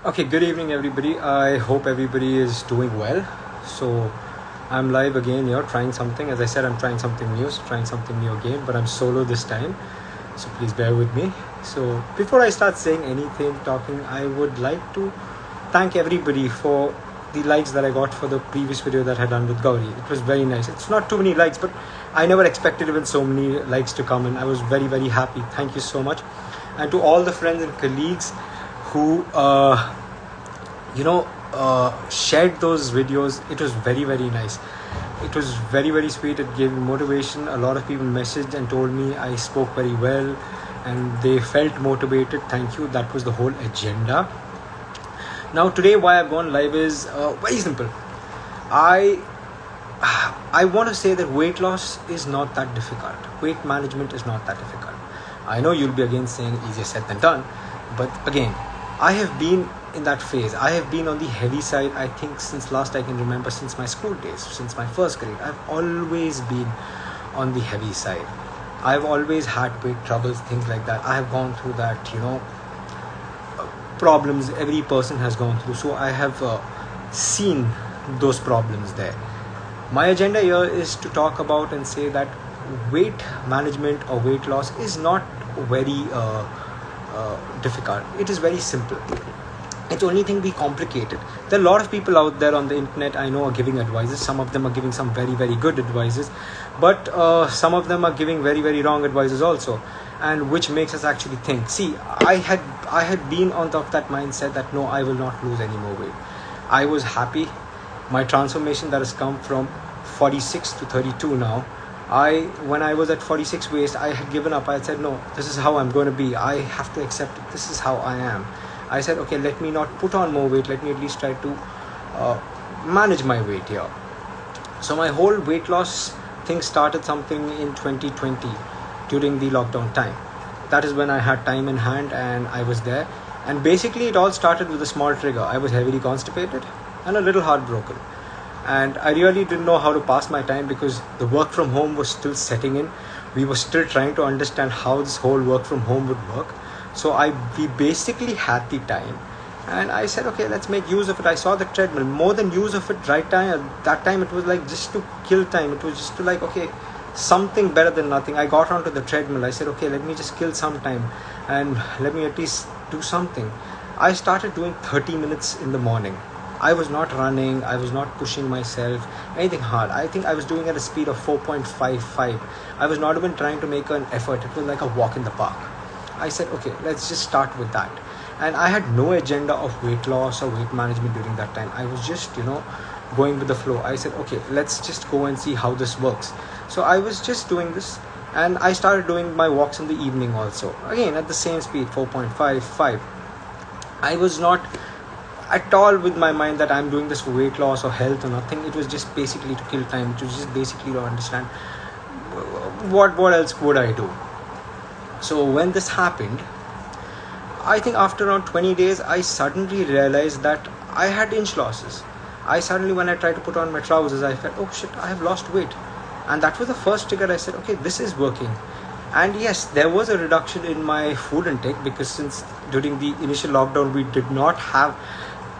Okay, good evening, everybody. I hope everybody is doing well. So, I'm live again here, trying something. As I said, I'm trying something new, trying something new again, but I'm solo this time. So, please bear with me. So, before I start saying anything, talking, I would like to thank everybody for the likes that I got for the previous video that I had done with Gauri. It was very nice. It's not too many likes, but I never expected even so many likes to come, and I was very, very happy. Thank you so much. And to all the friends and colleagues who shared those videos, it was very, very nice. It was very, very sweet. It gave me motivation. A lot of people messaged and told me I spoke very well and they felt motivated. Thank you. That was the whole agenda. Now today why I've gone live is very simple. I want to say that weight loss is not that difficult. Weight management is not that difficult. I know you'll be again saying easier said than done, but again, I have been in that phase. I have been on the heavy side, I think, since last I can remember, since my school days, since my first grade. I've always been on the heavy side. I've always had weight troubles, things like that. I have gone through that, problems every person has gone through. So I have seen those problems there. My agenda here is to talk about and say that weight management or weight loss is not very difficult. It is very simple. It's only thing be complicated. There are a lot of people out there on the internet I know are giving advices. Some of them are giving some very, very good advices, but some of them are giving very, very wrong advices also, and which makes us actually think. See, I had been on top of that mindset that no, I will not lose any more weight. I was happy. My transformation that has come from 46 to 32 now. When I was at 46 waist, I had given up. I said, no, this is how I'm going to be. I have to accept it. This is how I am. I said, okay, let me not put on more weight. Let me at least try to manage my weight here. So my whole weight loss thing started something in 2020 during the lockdown time. That is when I had time in hand and I was there. And basically it all started with a small trigger. I was heavily constipated and a little heartbroken. And I really didn't know how to pass my time because the work from home was still setting in. We were still trying to understand how this whole work from home would work. So we basically had the time, and I said, okay, let's make use of it. I saw the treadmill. More than use of it, right time at that time, it was like just to kill time. It was just to like, okay, something better than nothing. I got onto the treadmill. I said, okay, let me just kill some time, and let me at least do something. I started doing 30 minutes in the morning. I was not running, I was not pushing myself, anything hard. I think I was doing at a speed of 4.55. I was not even trying to make an effort. It was like a walk in the park. I said, okay, let's just start with that. And I had no agenda of weight loss or weight management during that time. I was just, going with the flow. I said, okay, let's just go and see how this works. So I was just doing this, and I started doing my walks in the evening also. Again, at the same speed, 4.55. I was not at all with my mind that I'm doing this for weight loss or health or nothing. It was just basically to kill time. It was just basically to understand what else would I do. So when this happened, I think after around 20 days, I suddenly realized that I had inch losses. When I tried to put on my trousers, I felt, oh shit, I have lost weight. And that was the first trigger. I said, okay, this is working. And yes, there was a reduction in my food intake because since during the initial lockdown, we did not have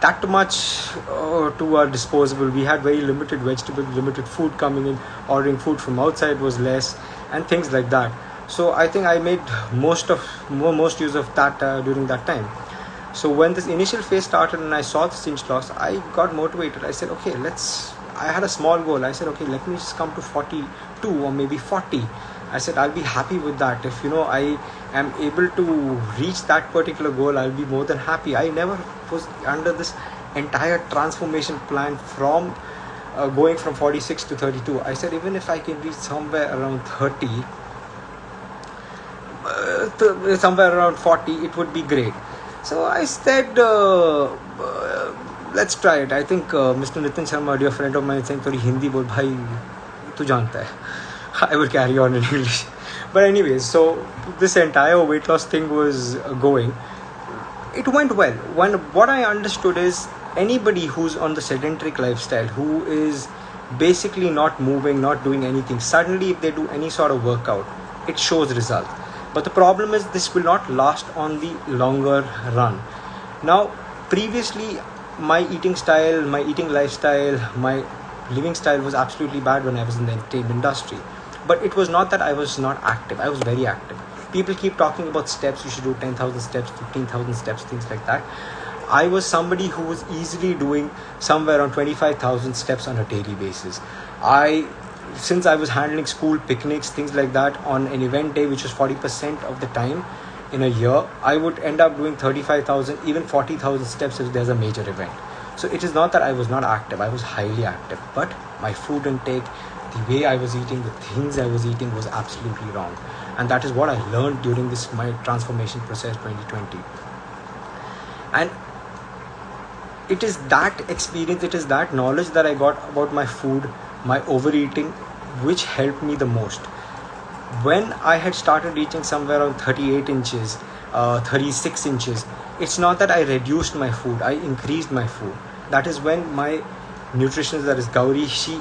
that much to our disposable. We had very limited vegetables, limited food coming in. Ordering food from outside was less and things like that. So I think I made most use of that during that time. So when this initial phase started and I saw this inch loss, I got motivated. I said, okay, I had a small goal. I said, okay, let me just come to 42 or maybe 40. I said, I'll be happy with that. If I am able to reach that particular goal, I'll be more than happy. I never was under this entire transformation plan from going from 46 to 32. I said, even if I can reach somewhere around 30, somewhere around 40, it would be great. So I said, let's try it. I think Mr. Nitin Sharma, a dear friend of mine, saying, "Thodi Hindi bol, bhai, tu janta hai." I will carry on in English. But anyways, so this entire weight loss thing was going. It went well. What I understood is anybody who's on the sedentary lifestyle, who is basically not moving, not doing anything, suddenly if they do any sort of workout, it shows results. But the problem is this will not last on the longer run. Now, Previously, my eating style, my eating lifestyle, my living style was absolutely bad when I was in the entertainment industry. But it was not that I was not active. I was very active. People keep talking about steps. You should do 10,000 steps, 15,000 steps, things like that. I was somebody who was easily doing somewhere around 25,000 steps on a daily basis. Since I was handling school picnics, things like that, on an event day, which was 40% of the time in a year, I would end up doing 35,000, even 40,000 steps if there's a major event. So it is not that I was not active. I was highly active, but my food intake, the way I was eating, the things I was eating was absolutely wrong. And that is what I learned during this my transformation process 2020. And it is that experience, it is that knowledge that I got about my food, my overeating, which helped me the most. When I had started reaching somewhere around 38 inches, 36 inches, it's not that I reduced my food, I increased my food. That is when my nutritionist, that is Gauri, she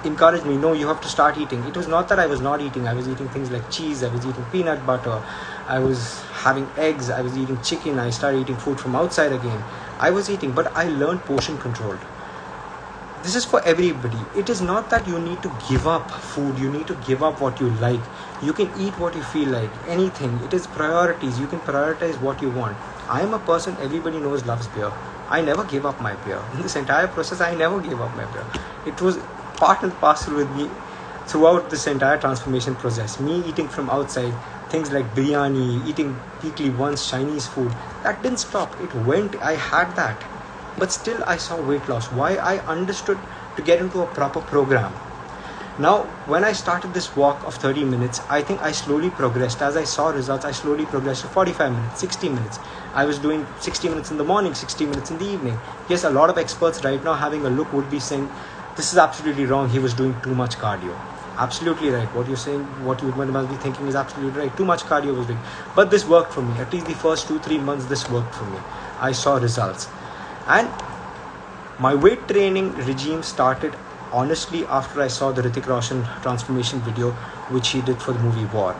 encouraged me, no, you have to start eating. It was not that I was not eating. I was eating things like cheese, I was eating peanut butter, I was having eggs, I was eating chicken, I started eating food from outside again. I was eating, but I learned portion control. This is for everybody. It is not that you need to give up food, you need to give up what you like. You can eat what you feel like, anything. It is priorities. You can prioritize what you want. I am a person everybody knows loves beer. I never gave up my beer. In this entire process, I never gave up my beer. It was part and parcel with me throughout this entire transformation process. Me eating from outside, things like biryani, eating weekly once Chinese food, that didn't stop. It went, I had that. But still I saw weight loss. Why? I understood to get into a proper program. Now, when I started this walk of 30 minutes, I think I slowly progressed. As I saw results, I slowly progressed to 45 minutes, 60 minutes. I was doing 60 minutes in the morning, 60 minutes in the evening. Yes, a lot of experts right now having a look would be saying, this is absolutely wrong. He was doing too much cardio. Absolutely right. What you're saying, what you must be thinking is absolutely right. Too much cardio was doing. But this worked for me. At least the first 2-3 months, this worked for me. I saw results. And my weight training regime started honestly after I saw the Hrithik Roshan transformation video, which he did for the movie War.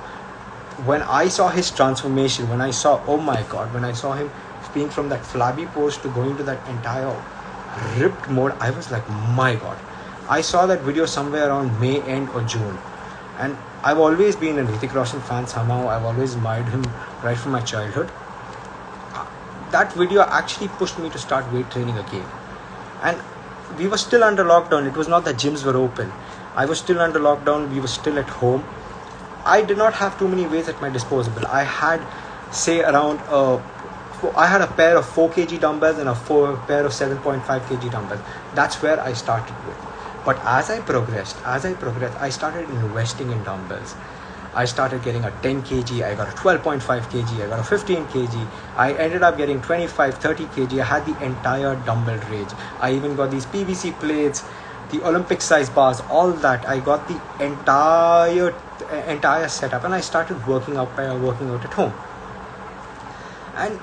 When I saw his transformation, when I saw, oh my God, when I saw him being from that flabby pose to going to that entire ripped mode, I was like, my God. I saw that video somewhere around May end or June. And I've always been a Hrithik Roshan fan somehow. I've always admired him right from my childhood. That video actually pushed me to start weight training again. And we were still under lockdown. It was not that gyms were open. I was still under lockdown. We were still at home. I did not have too many weights at my disposal. I had, say, around I had a pair of 4 kg dumbbells and a pair of 7.5 kg dumbbells. That's where I started with. But as I progressed, I started investing in dumbbells. I started getting a 10 kg, I got a 12.5 kg, I got a 15 kg, I ended up getting 25, 30 kg, I had the entire dumbbell range. I even got these PVC plates, the Olympic size bars, all that. I got the entire setup, and I started working out at home. And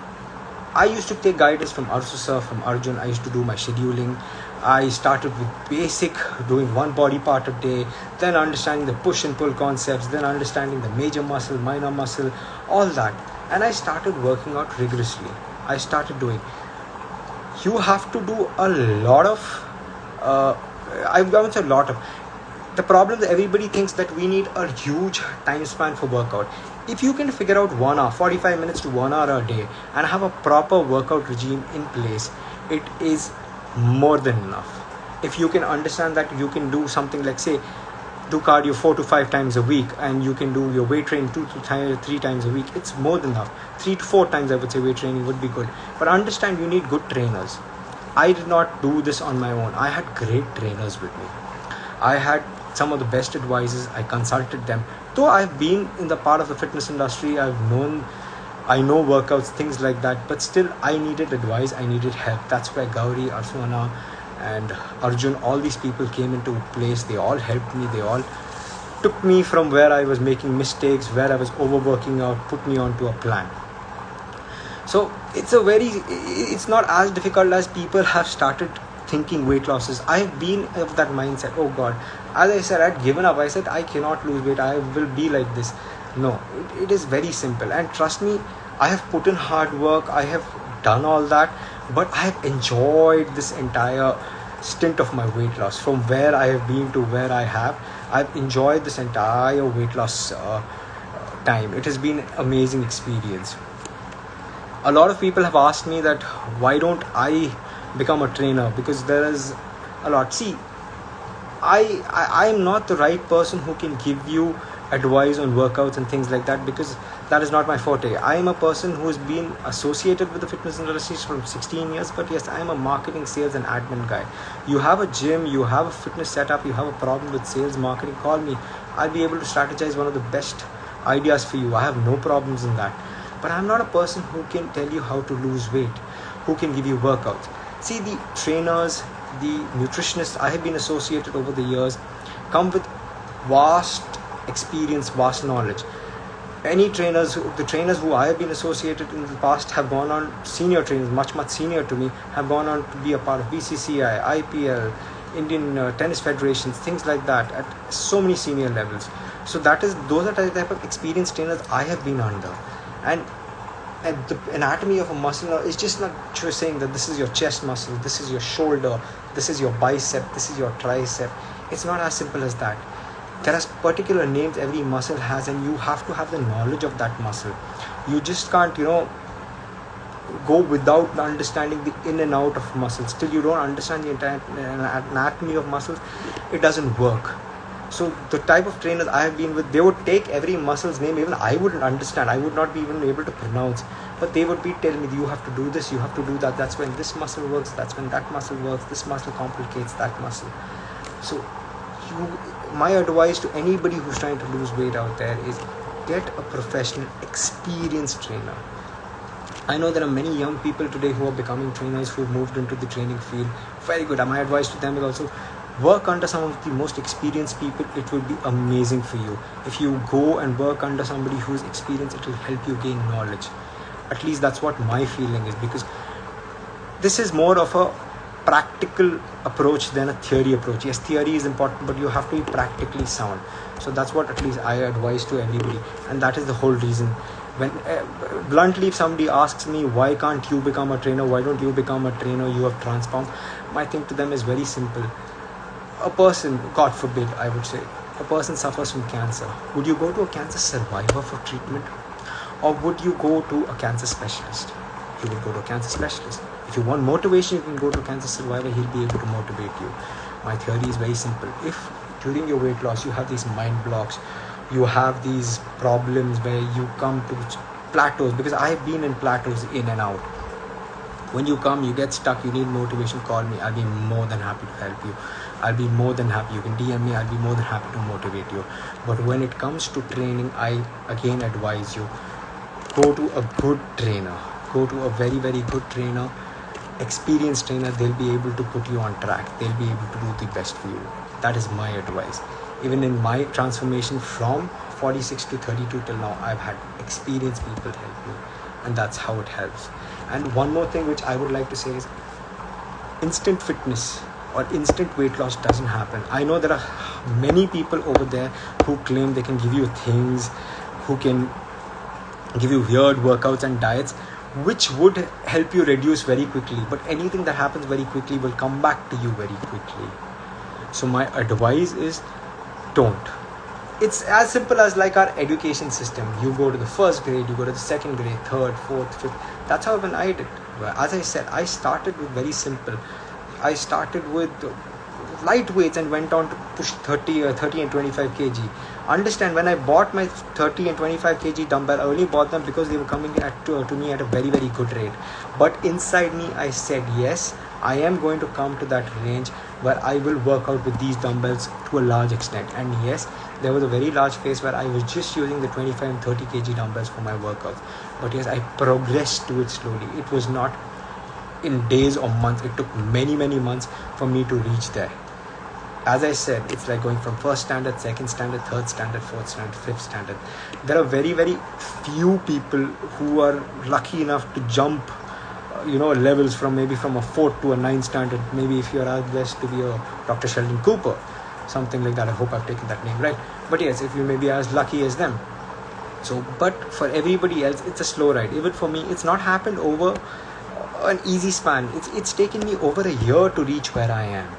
I used to take guidance from Arsu sir, from Arjun. I used to do my scheduling. I started with basic, doing one body part a day, then understanding the push and pull concepts, then understanding the major muscle, minor muscle, all that. And I started working out rigorously. I started doing. You have to do a lot of, I've gone through a lot of. The problem is everybody thinks that we need a huge time span for workout. If you can figure out 1 hour, 45 minutes to 1 hour a day and have a proper workout regime in place, it is more than enough. If you can understand that you can do something like, say, do cardio 4 to 5 times a week, and you can do your weight training 2 to 3 times a week, it's more than enough. 3 to 4 times I would say weight training would be good. But understand, you need good trainers. I did not do this on my own. I had great trainers with me. I had some of the best advisors. I consulted them. Though I've been in the part of the fitness industry, I know workouts, things like that, but still I needed advice, I needed help. That's where Gauri, Arswana and Arjun, all these people came into place. They all helped me. They all took me from where I was making mistakes, where I was overworking out, put me onto a plan. So it's not as difficult as people have started thinking weight losses. I've been of that mindset, oh God, as I said, I'd given up. I said, I cannot lose weight, I will be like this. No, it is very simple, and trust me, I have put in hard work, I have done all that, but I have enjoyed this entire stint of my weight loss. From where I have been to where I've enjoyed this entire weight loss time. It has been an amazing experience. A lot of people have asked me that why don't I become a trainer, because there is a lot. See, I am not the right person who can give you advice on workouts and things like that, because that is not my forte. I am a person who has been associated with the fitness industry from 16 years, but yes, I am a marketing, sales and admin guy. You have a gym, you have a fitness setup, you have a problem with sales, marketing, call me. I'll be able to strategize one of the best ideas for you. I have no problems in that. But I'm not a person who can tell you how to lose weight, who can give you workouts. See, the trainers, the nutritionists I have been associated over the years come with vast experience, vast knowledge. The trainers who I have been associated in the past have gone on, senior trainers, much senior to me, have gone on to be a part of BCCI, IPL, Indian tennis federations, things like that, at so many senior levels. So those are the type of experienced trainers I have been under. And the anatomy of a muscle is just not just saying that this is your chest muscle, this is your shoulder, this is your bicep, this is your tricep. It's not as simple as that. There are particular names every muscle has, and you have to have the knowledge of that muscle. You just can't, go without understanding the in and out of muscles. Till you don't understand the entire anatomy of muscles, it doesn't work. So the type of trainers I have been with, they would take every muscle's name. Even I wouldn't understand. I would not be even able to pronounce. But they would be telling me, you have to do this, you have to do that. That's when this muscle works. That's when that muscle works. This muscle complicates that muscle. So my advice to anybody who's trying to lose weight out there is get a professional, experienced trainer. I know there are many young people today who are becoming trainers, who have moved into the training field. Very good. My advice to them is also work under some of the most experienced people. It will be amazing for you. If you go and work under somebody who is experienced, it will help you gain knowledge. At least that's what my feeling is, because this is more of a practical approach than a theory approach. Yes, theory is important, but you have to be practically sound. So that's what at least I advise to everybody, and that is the whole reason. When bluntly, if somebody asks me, why can't you become a trainer, why don't you become a trainer, you have transformed, my thing to them is very simple. A person, God forbid, I would say, a person suffers from cancer. Would you go to a cancer survivor for treatment, or would you go to a cancer specialist? You would go to a cancer specialist. If you want motivation, you can go to a cancer survivor. He'll be able to motivate you. My theory is very simple. If during your weight loss you have these mind blocks, you have these problems where you come to plateaus, because I have been in plateaus, in and out. When you come, you get stuck, you need motivation, call me. I'll be more than happy to help you. I'll be more than happy. You can DM me. I'll be more than happy to motivate you. But when it comes to training, I again advise you, go to a good trainer. Go to a very, very good trainer, experienced trainer. They'll be able to put you on track. They'll be able to do the best for you. That is my advice. Even in my transformation from 46 to 32 till now, I've had experienced people help me, and that's how it helps. And one more thing which I would like to say is, instant fitness or instant weight loss doesn't happen. I know there are many people over there who claim they can give you things, who can give you weird workouts and diets which would help you reduce very quickly, but anything that happens very quickly will come back to you very quickly. So my advice is, don't. It's as simple as like our education system. You go to the first grade, you go to the second grade, third, fourth, fifth. That's how when I did. As I said, I started with very simple. I started with light weights and went on to push 30 and 25 kg. Understand, when I bought my 30 and 25 kg dumbbell, I only bought them because they were coming to me at a very, very good rate. But inside me, I said, yes, I am going to come to that range where I will work out with these dumbbells to a large extent. And yes, there was a very large phase where I was just using the 25 and 30 kg dumbbells for my workouts. But yes, I progressed to it slowly. It was not in days or months. It took many, many months for me to reach there. As I said, it's like going from first standard, second standard, third standard, fourth standard, fifth standard. There are very, very few people who are lucky enough to jump levels from a 4th to a 9th standard. Maybe if you're blessed to be a Dr. Sheldon Cooper, something like that. I hope I've taken that name right. But yes, if you may be as lucky as them. So, but for everybody else, it's a slow ride. Even for me, it's not happened over an easy span. It's taken me over a year to reach where I am.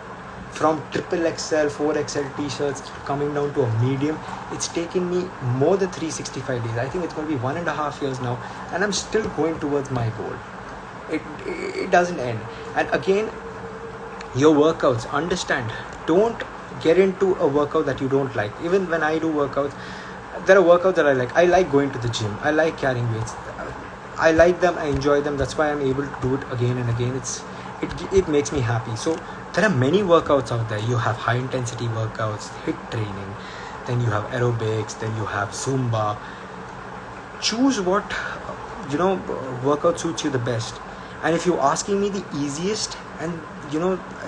From triple XL, 4XL t-shirts coming down to a medium, it's taken me more than 365 days. I think it's going to be 1.5 years now, and I'm still going towards my goal. It doesn't end. And again, your workouts, understand, don't get into a workout that you don't like. Even when I do workouts, there are workouts that I like going to the gym, I like carrying weights, I like them, I enjoy them. That's why I'm able to do it again and again. It makes me happy. So there are many workouts out there. You have high intensity workouts, HIIT training, then you have aerobics, then you have Zumba. Choose what workout suits you the best. And if you're asking me the easiest, and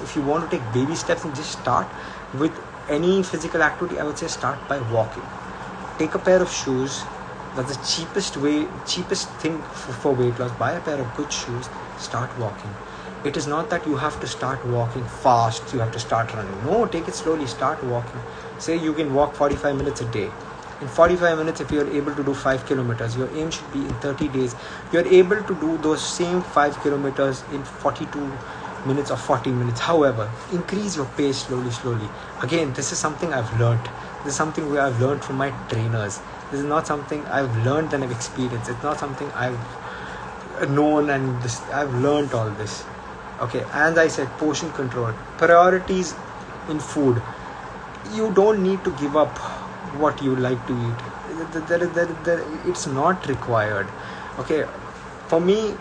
if you want to take baby steps and just start with any physical activity, I would say start by walking. Take a pair of shoes. That's the cheapest thing for weight loss. Buy a pair of good shoes, start walking. It is not that you have to start walking fast, you have to start running. No, take it slowly, start walking. Say you can walk 45 minutes a day. In 45 minutes, if you're able to do 5 kilometers, your aim should be in 30 days, you're able to do those same 5 kilometers in 42 minutes or 40 minutes. However, increase your pace slowly. Again, this is something I've learned. This is something where I've learned from my trainers. This is not something I've learned and I've experienced. It's not something I've known and I've learned all this. Okay, as I said, portion control, priorities in food. You don't need to give up what you like to eat. It's not required. Okay, for me,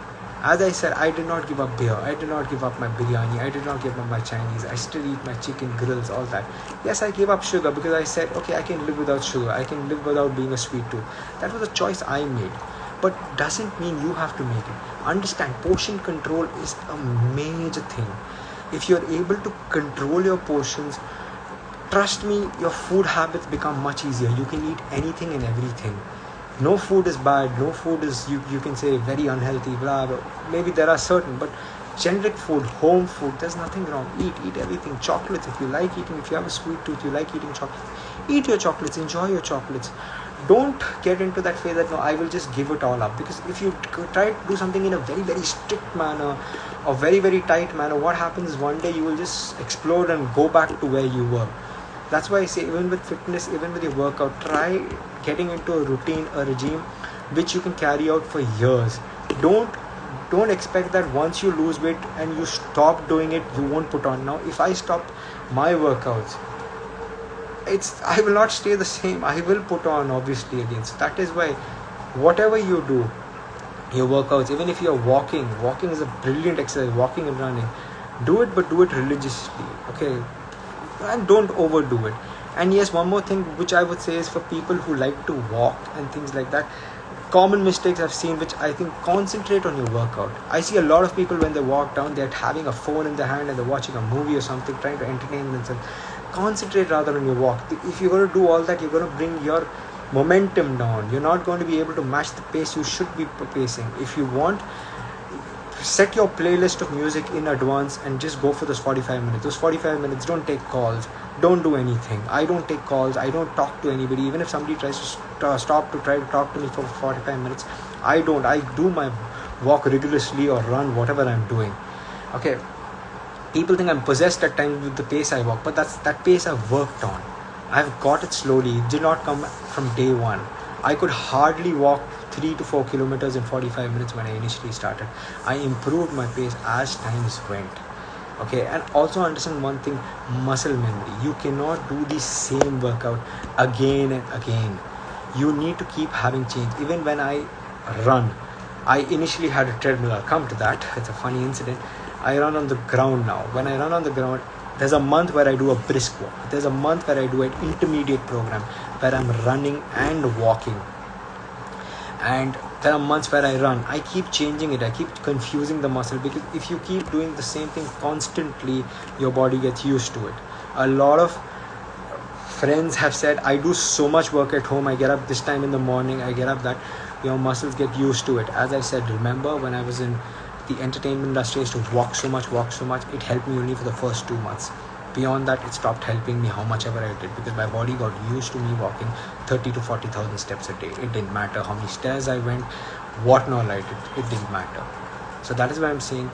as I said, I did not give up beer, I did not give up my biryani, I did not give up my Chinese, I still eat my chicken, grills, all that. Yes, I gave up sugar because I said, okay, I can live without sugar, I can live without being a sweet tooth. That was a choice I made, but doesn't mean you have to make it. Understand, portion control is a major thing. If you're able to control your portions, trust me, your food habits become much easier. You can eat anything and everything. No food is bad, no food is, you can say, very unhealthy, blah, blah. Maybe there are certain, but generic food, home food, there's nothing wrong. Eat everything. Chocolates, if you like eating, if you have a sweet tooth, you like eating chocolates, eat your chocolates, enjoy your chocolates. Don't get into that phase that, no, I will just give it all up. Because if you try to do something in a very, very strict manner, or very, very tight manner, what happens is one day you will just explode and go back to where you were. That's why I say, even with fitness, even with your workout, try getting into a routine, a regime which you can carry out for years. Don't expect that once you lose weight and you stop doing it, you won't put on. Now, if I stop my workouts, I will not stay the same. I will put on, obviously, again. So that is why, whatever you do, your workouts, even if you're walking is a brilliant exercise, walking and running, do it, but do it religiously. Okay, and don't overdo it. And yes, one more thing which I would say is, for people who like to walk and things like that, common mistakes I've seen, which I think, concentrate on your workout. I see a lot of people, when they walk down, they're having a phone in their hand and they're watching a movie or something, trying to entertain themselves. Concentrate rather on your walk. If you're going to do all that, you're going to bring your momentum down. You're not going to be able to match the pace you should be pacing. If you want, set your playlist of music in advance and just go for those 45 minutes. Those 45 minutes, don't take calls, don't do anything. I don't take calls, I don't talk to anybody. Even if somebody tries to stop to try to talk to me for 45 minutes, I don't. I do my walk rigorously or run, whatever I'm doing. Okay, people think I'm possessed at times with the pace I walk, but that pace I've worked on. I've got it slowly. It did not come from day one. I could hardly walk 3 to 4 kilometers in 45 minutes when I initially started. I improved my pace as times went. Okay, and also understand one thing, muscle memory. You cannot do the same workout again and again. You need to keep having change. Even when I run, I initially had a treadmill. I'll come to that. It's a funny incident. I run on the ground now. When I run on the ground, there's a month where I do a brisk walk. There's a month where I do an intermediate program where I'm running and walking. And there are months where I run. I keep changing it. I keep confusing the muscle, because if you keep doing the same thing constantly, your body gets used to it. A lot of friends have said, I do so much work at home. I get up this time in the morning. I get up that. Your muscles get used to it. As I said, remember when I was in the entertainment industry, I used to walk so much. It helped me only for the first 2 months. Beyond that, it stopped helping me how much ever I did, because my body got used to me walking 30 to 40,000 steps a day. It didn't matter how many stairs I went, what not I did. It didn't matter. So that is why I'm saying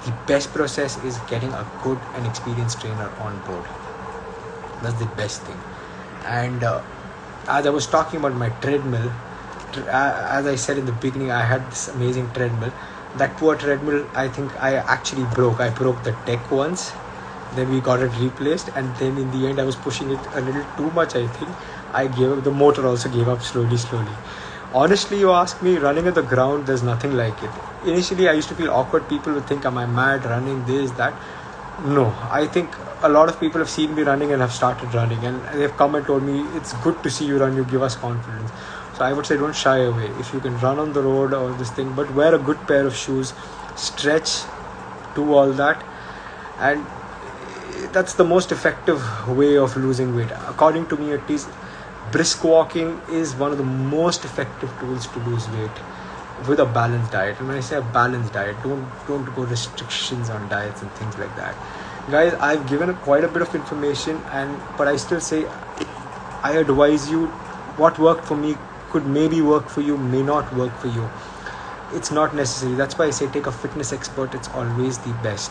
the best process is getting a good and experienced trainer on board. That's the best thing. And as I was talking about my treadmill, as I said in the beginning, I had this amazing treadmill. That poor treadmill, I think I actually broke. I broke the deck once, then we got it replaced, and then in the end I was pushing it a little too much. I think I gave up. The motor also gave up slowly. Honestly, you ask me, running at the ground, there's nothing like it. Initially I used to feel awkward. People would think, am I mad running this, that? No, I think a lot of people have seen me running and have started running, and they've come and told me, it's good to see you run, you give us confidence. So I would say, don't shy away. If you can run on the road or this thing, but wear a good pair of shoes, stretch, do all that. And that's the most effective way of losing weight, according to me at least. Brisk walking is one of the most effective tools to lose weight with a balanced diet. And when I say a balanced diet, don't go restrictions on diets and things like that. Guys, I've given quite a bit of information, but I still say, I advise you, what worked for me could maybe work for you, may not work for you. It's not necessary. That's why I say take a fitness expert. It's always the best.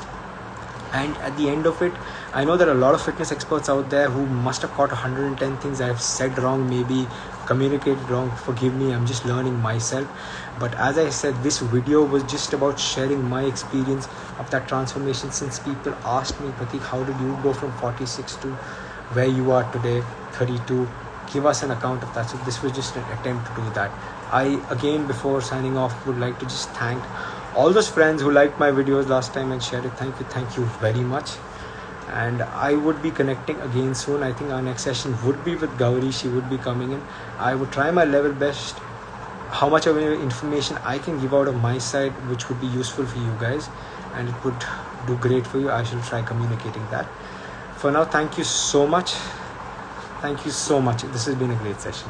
And at the end of it, I know there are a lot of fitness experts out there who must have caught 110 things I have said wrong, maybe communicated wrong. Forgive me, I'm just learning myself. But as I said, this video was just about sharing my experience of that transformation. Since people asked me, Pratik, how did you go from 46 to where you are today, 32? Give us an account of that. So this was just an attempt to do that. I, again, before signing off, would like to just thank all those friends who liked my videos last time and shared it. Thank you very much. And I would be connecting again soon. I think our next session would be with Gauri. She would be coming in. I would try my level best, how much of information I can give out of my side, which would be useful for you guys, and it would do great for you. I shall try communicating that. For now, thank you so much. Thank you so much. This has been a great session.